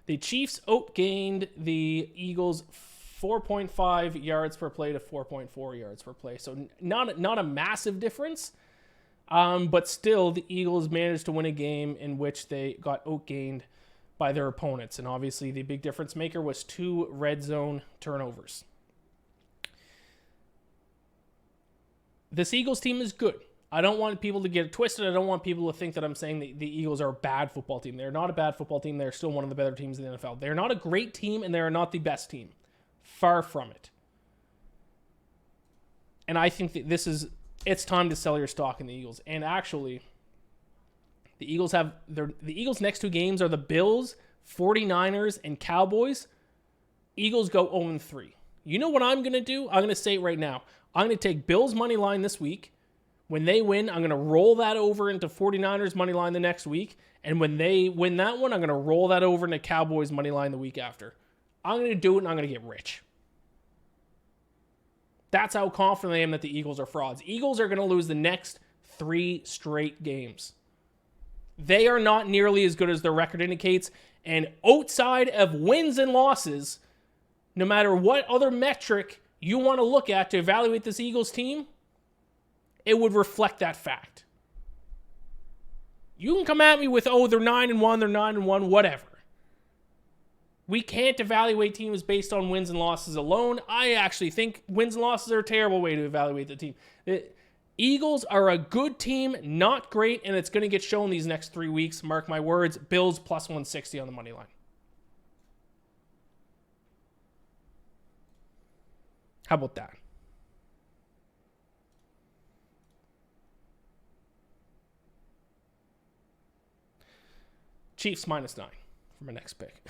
The Chiefs outgained the Eagles 4.5 yards per play to 4.4 yards per play. So not a massive difference, but still the Eagles managed to win a game in which they got outgained by their opponents. And obviously the big difference maker was 2 red zone turnovers. This Eagles team is good. I don't want people to get it twisted. I don't want people to think that I'm saying the Eagles are a bad football team. They're not a bad football team. They're still one of the better teams in the NFL. They're not a great team, and they're not the best team. Far from it. And I think that it's time to sell your stock in the Eagles. And actually, the Eagles next 2 games are the Bills, 49ers, and Cowboys. Eagles go 0-3. You know what I'm going to do? I'm going to say it right now. I'm going to take Bills money line this week. When they win, I'm going to roll that over into 49ers money line the next week. And when they win that one, I'm going to roll that over into Cowboys money line the week after. I'm going to do it, and I'm going to get rich. That's how confident I am that the Eagles are frauds. Eagles are going to lose the next 3 straight games. They are not nearly as good as their record indicates. And outside of wins and losses, no matter what other metric you want to look at to evaluate this Eagles team, it would reflect that fact. You can come at me with, they're 9-1, they're 9-1, whatever. We can't evaluate teams based on wins and losses alone. I actually think wins and losses are a terrible way to evaluate the team. The Eagles are a good team, not great, and it's going to get shown these next 3 weeks. Mark my words, Bills plus 160 on the money line. How about that? Chiefs -9 for my next pick.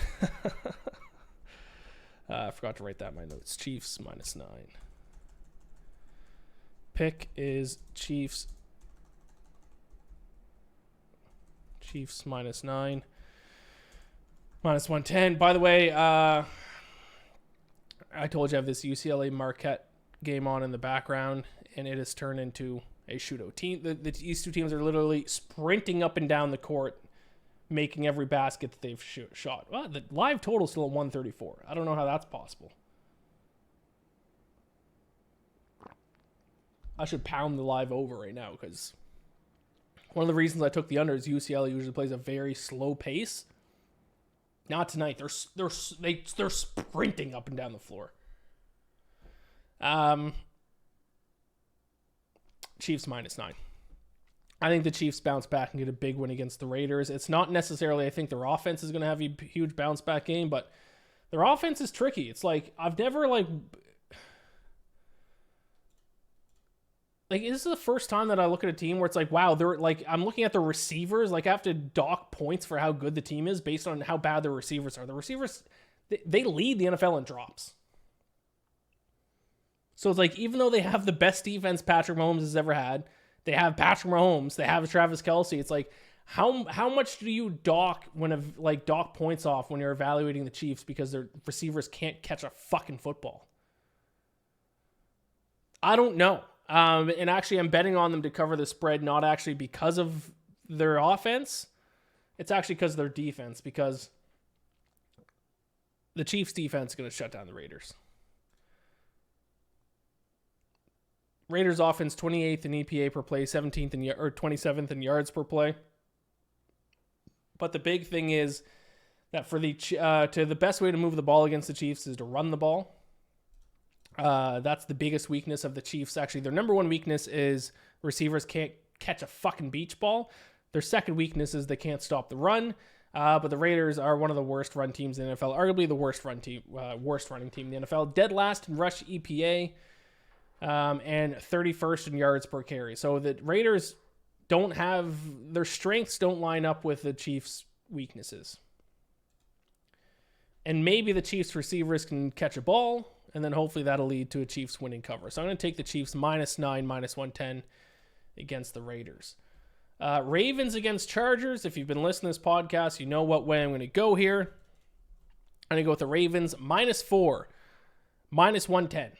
I forgot to write that in my notes. Chiefs -9. Pick is Chiefs -9. -110. By the way, I told you I have this UCLA Marquette game on in the background, and it has turned into a shootout. These 2 teams are literally sprinting up and down the court, making every basket that they've shot. Well, the live total is still at 134. I don't know how that's possible. I should pound the live over right now, because one of the reasons I took the under is UCLA usually plays a very slow pace. Not tonight. They're sprinting up and down the floor. Chiefs -9. I think the Chiefs bounce back and get a big win against the Raiders. It's not necessarily, I think their offense is going to have a huge bounce back game, but their offense is tricky. It's like, I've never this is the first time that I look at a team where it's like, wow, they're like, I'm looking at the receivers, like I have to dock points for how good the team is based on how bad the receivers are. The receivers, they lead the NFL in drops. So it's like, even though they have the best defense Patrick Mahomes has ever had, they have Patrick Mahomes, they have Travis Kelce. It's like, how much do you dock points off when you're evaluating the Chiefs because their receivers can't catch a fucking football? I don't know. And actually, I'm betting on them to cover the spread, not actually because of their offense. It's actually because of their defense, because the Chiefs' defense is going to shut down the Raiders. Raiders' offense 28th in EPA per play, 27th in yards per play. But the big thing is that for the best way to move the ball against the Chiefs is to run the ball. That's the biggest weakness of the Chiefs. Actually, their number one weakness is receivers can't catch a fucking beach ball. Their second weakness is they can't stop the run. But the Raiders are one of the worst run teams in the NFL, arguably the worst running team in the NFL. Dead last in rush EPA, and 31st in yards per carry. So the Raiders their strengths don't line up with the Chiefs' weaknesses. And maybe the Chiefs receivers can catch a ball, and then hopefully that'll lead to a Chiefs winning cover. So I'm going to take the Chiefs -9, -110 against the Raiders. Ravens against Chargers. If you've been listening to this podcast, you know what way I'm going to go here. I'm going to go with the Ravens -4, -110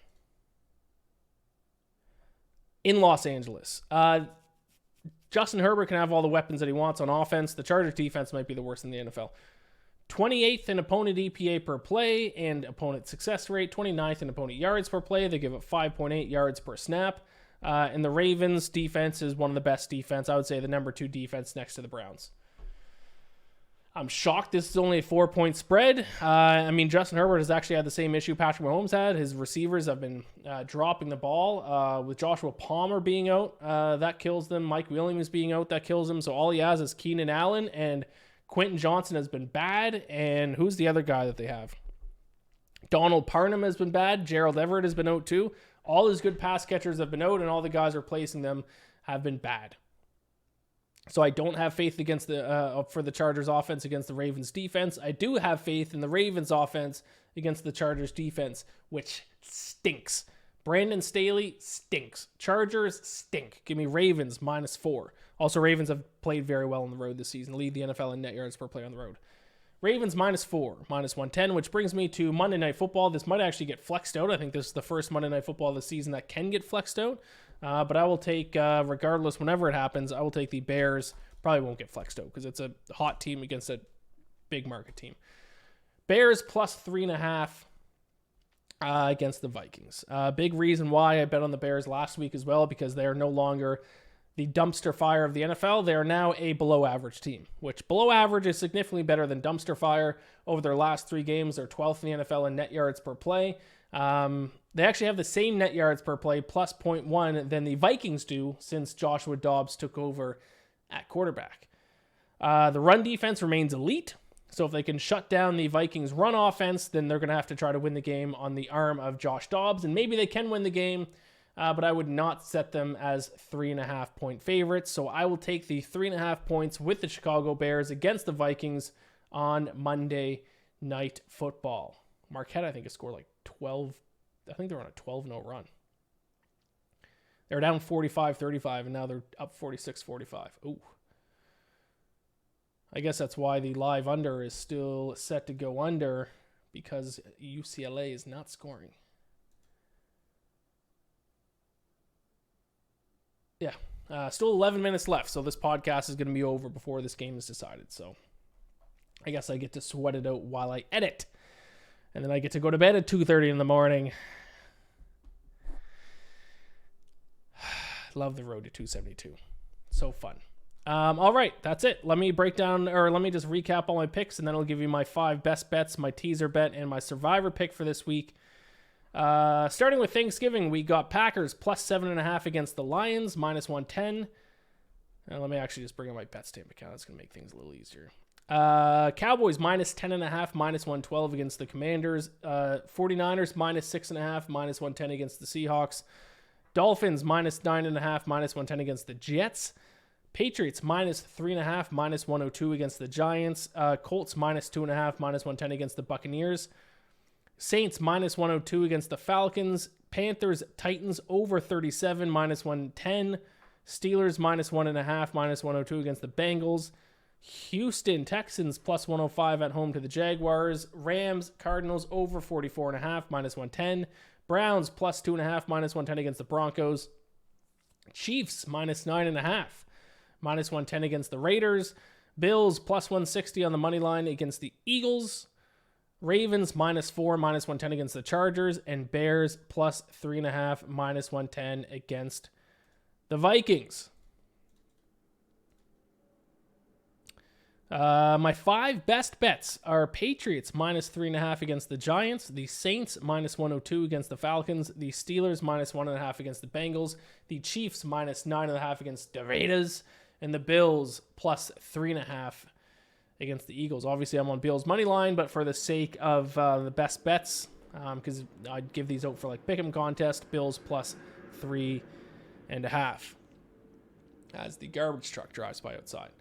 in Los Angeles. Justin Herbert can have all the weapons that he wants on offense. The Chargers defense might be the worst in the NFL. 28th in opponent EPA per play and opponent success rate. 29th in opponent yards per play. They give up 5.8 yards per snap. And the Ravens defense is one of the best defense. I would say the number 2 defense next to the Browns. I'm shocked this is only a 4-point spread. Justin Herbert has actually had the same issue Patrick Mahomes had. His receivers have been dropping the ball. With Joshua Palmer being out, that kills them. Mike Williams being out, that kills them. So all he has is Keenan Allen, and Quentin Johnson has been bad. And who's the other guy that they have? Donald Parham has been bad. Gerald Everett has been out too. All his good pass catchers have been out, and all the guys replacing them have been bad. So I don't have faith against for the Chargers offense against the Ravens defense. I do have faith in the Ravens offense against the Chargers defense, which stinks. Brandon Staley stinks. Chargers stink. Give me Ravens -4. Also, Ravens have played very well on the road this season. Lead the NFL in net yards per play on the road. Ravens -4, -110, which brings me to Monday Night Football. This might actually get flexed out. I think this is the first Monday Night Football of the season that can get flexed out. But I will take, regardless, whenever it happens, I will take the Bears. Probably won't get flexed out because it's a hot team against a big market team. Bears +3.5 against the Vikings. Big reason why I bet on the Bears last week as well, because they are no longer the dumpster fire of the NFL. They are now a below average team, which below average is significantly better than dumpster fire. Over their last 3 games, they're 12th in the NFL in net yards per play. They actually have the same net yards per play +0.1 than the Vikings do since Joshua Dobbs took over at quarterback. The run defense remains elite. So if they can shut down the Vikings run offense, then they're going to have to try to win the game on the arm of Josh Dobbs. And maybe they can win the game. But I would not set them as 3.5-point favorites. So I will take the 3.5 points with the Chicago Bears against the Vikings on Monday Night Football. Marquette, I think, has scored like 12. I think they're on a 12-0 run. They were down 45-35, and now they're up 46-45. Ooh. I guess that's why the live under is still set to go under, because UCLA is not scoring. Yeah, still 11 minutes left, so this podcast is going to be over before this game is decided. So I guess I get to sweat it out while I edit. And then I get to go to bed at 2:30 in the morning. Love the road to 272. So fun. All right, that's it. Let me break down, or let me just recap all my picks, and then I'll give you my 5 best bets, my teaser bet, and my survivor pick for this week. Starting with Thanksgiving, we got Packers plus 7.5 against the Lions, minus 110. Let me actually just bring up my bet stamp account. That's going to make things a little easier. Cowboys minus 10.5, minus 112 against the Commanders. 49ers minus 6.5, minus 110 against the Seahawks. Dolphins minus 9.5, minus 110 against the Jets. Patriots minus 3.5, minus 102 against the Giants. Colts minus 2.5, minus 110 against the Buccaneers. Saints minus 102 against the Falcons. Panthers, Titans over 37, minus 110. Steelers minus 1.5, minus 102 against the Bengals. Houston Texans plus 105 at home to the Jaguars. Rams, Cardinals over 44.5, minus 110. Browns plus 2.5, minus 110 against the Broncos. Chiefs minus 9.5, minus 110 against the Raiders. Bills plus 160 on the money line against the Eagles. Ravens minus 4, minus 110 against the Chargers. And Bears plus 3.5, minus 110 against the Vikings. My 5 best bets are Patriots minus 3.5 against the Giants, the Saints minus 102 against the Falcons, the Steelers minus 1.5 against the Bengals, the Chiefs minus 9.5 against the Raiders, and the Bills plus 3.5 against the Eagles. Obviously, I'm on Bills money line, but for the sake of the best bets, because I'd give these out for like pick'em contest, Bills plus 3.5 as the garbage truck drives by outside.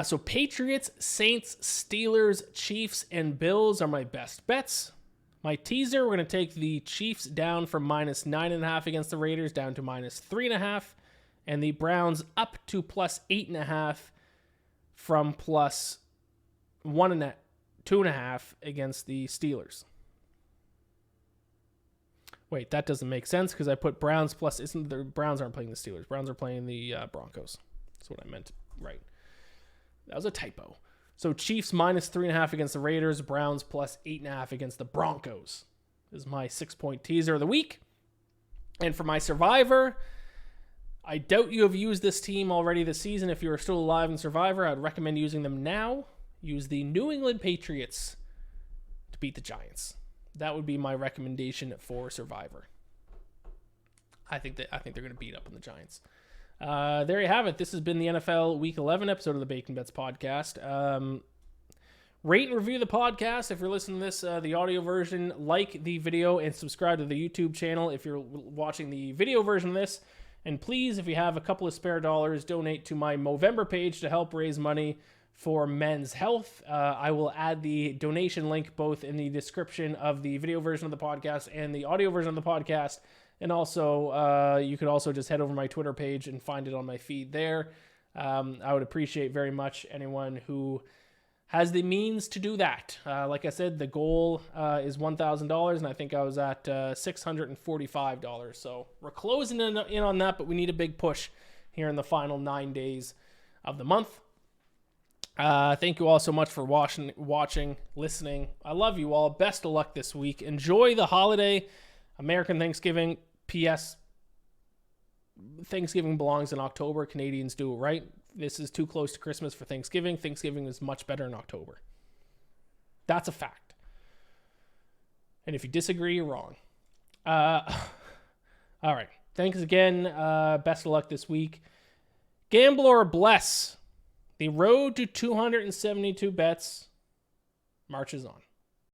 So Patriots, Saints, Steelers, Chiefs, and Bills are my best bets. My teaser, we're going to take the Chiefs down from minus 9.5 against the Raiders down to minus 3.5, and the Browns up to plus 8.5 from plus 2.5 against the Steelers. Wait, that doesn't make sense because I put Browns plus, isn't the Browns aren't playing the Steelers. Browns are playing the Broncos. That's what I meant. Right. That was a typo. So Chiefs minus 3.5 against the Raiders. Browns plus 8.5 against the Broncos. This is my 6-point teaser of the week. And for my survivor, I doubt you have used this team already this season. If you are still alive in Survivor, I'd recommend using them now. Use the New England Patriots to beat the Giants. That would be my recommendation for Survivor. I think they're going to beat up on the Giants. There you have it. This has been the NFL Week 11 episode of the Bacon Bets podcast. Rate and review the podcast if you're listening to this, the audio version. Like the video and subscribe to the YouTube channel if you're watching the video version of this. And please, if you have a couple of spare dollars, donate to my Movember page to help raise money for men's health. I will add the donation link both in the description of the video version of the podcast and the audio version of the podcast. And also, you could also just head over my Twitter page and find it on my feed there. I would appreciate very much anyone who has the means to do that. Like I said, the goal is $1,000, and I think I was at $645. So we're closing in on that, but we need a big push here in the final 9 days of the month. Thank you all so much for watching, listening. I love you all. Best of luck this week. Enjoy the holiday. American Thanksgiving. P.S. Thanksgiving belongs in October. Canadians do it right. This is too close to Christmas for Thanksgiving. Thanksgiving is much better in October. That's a fact. And if you disagree, you're wrong. All right. Thanks again. Best of luck this week. Gambler bless. The road to 272 bets marches on.